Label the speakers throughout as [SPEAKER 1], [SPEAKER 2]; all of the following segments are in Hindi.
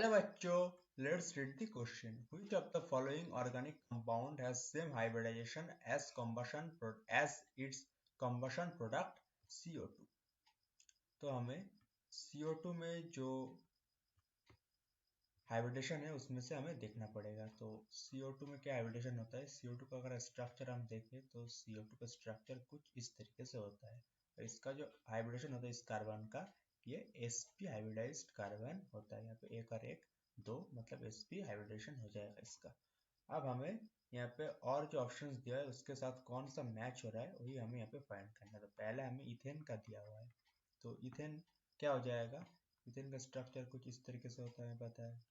[SPEAKER 1] हेलो बच्चों, let's read the question. Which of the following organic compound has same hybridization as its combustion product CO2? तो हमें CO2 में जो हाइब्रिडेशन है उसमें से हमें देखना पड़ेगा. तो CO2 में क्या हाइब्रिडेशन होता है? CO2 का अगर स्ट्रक्चर हम देखें तो CO2 का स्ट्रक्चर कुछ इस तरीके से होता है. और इसका जो हाइब्रिडेशन होता है इस कार्बन का, ये sp हाइब्रिडाइज्ड कार्बन होता है. यहाँ पे एक और एक दो, मतलब sp हाइब्रिडेशन हो जाएगा इसका. अब हमें यहाँ पे और जो ऑप्शंस दिया है उसके साथ कौन सा मैच हो रहा है वही हमें यहाँ पे फाइंड करना है. तो पहले हमें इथेन का दिया हुआ है, तो इथेन क्या हो जाएगा? इथेन का स्ट्रक्चर कुछ इस तरीके से होता है, पता है.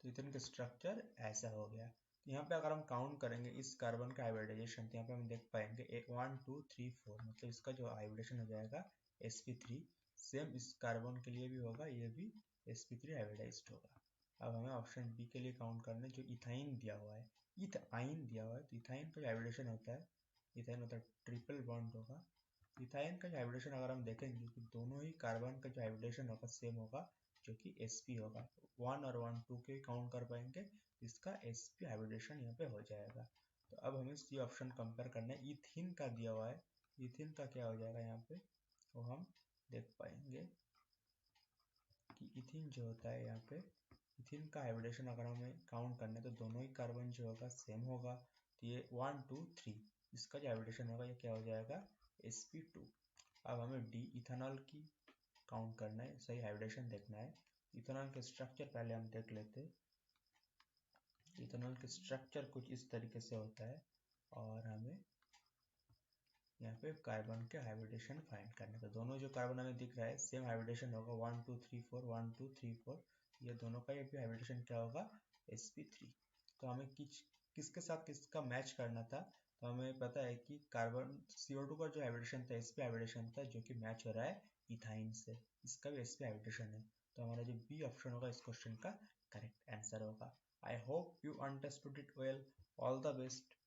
[SPEAKER 1] तो इथेन का स्ट्रक्चर ऐसा हो गया. तो यहाँ पे अगर हम काउंट करेंगे इस कार्बन का हाइब्रिडाइजेशन, तो यहाँ पे हम देख पाएंगे 1 2 3 4, मतलब इसका जो हाइब्रिडेशन हो जाएगा sp3. सेम इस कार्बन के लिए भी होगा, ये भी sp3 हाइब्रिडाइज्ड होगा. अब हमें ऑप्शन बी के लिए काउंट करना है, जो इथाइन दिया हुआ है. इथाइन दिया हुआ है, तो इथाइन का हाइब्रिडेशन होता है, इथाइन मतलब ट्रिपल बॉन्ड होगा. इथाइन का हाइब्रिडेशन अगर हम देखेंगे कि दोनों ही कार्बन का जो हाइब्रिडेशन होगा सेम होगा, जो कि sp होगा. 1 और 1 2 के काउंट कर पाएंगे, इसका sp हाइब्रिडेशन यहाँ पे हो जाएगा. तो अब हमें सी ऑप्शन कंपेयर करना है. इथिन का दिया हुआ है, इथिन का क्या हो जाएगा यहाँ पे, तो हम देख पाएंगे कि इथिन जो होता है यहाँ पे, इथिन का हाइब्रिडेशन अगर हमें काउंट करना है तो दोनों ही कार्बन जो होगा सेम होगा. तो ये 1 2 3, इसका जो हाइब्रिडेशन होगा ये क्या हो जाएगा, sp2. अब हमें डी इथेनॉल की काउंट करना है, सही हाइब्रिडेशन देखना है. इथेनॉल के स्ट्रक्चर पहले हम देख लेते हैं. इथेनॉल के स्ट्रक्चर कुछ इस तरीके से होता है, और हमें यहाँ पे कार्बन के हाइब्रिडेशन फाइंड करना है. तो दोनों जो कार्बन हमें दिख रहा है सेम हाइब्रिडेशन होगा, 1 2 3 4 1 2 3 4. ये दोनों का ये भी हाइब्रिडेशन क्या होगा, sp3. तो हमें किसके साथ किसका मैच करना था, तो हमें पता है कि कार्बन CO2 का जो हाइब्रिडेशन था sp हाइब्रिडेशन था, जो कि मैच हो रहा है इथाइन से. इसका भी sp हाइब्रिडेशन है, तो हमारा जो बी ऑप्शन होगा इस क्वेश्चन का करेक्ट आंसर होगा. I hope you understood it well. All the best.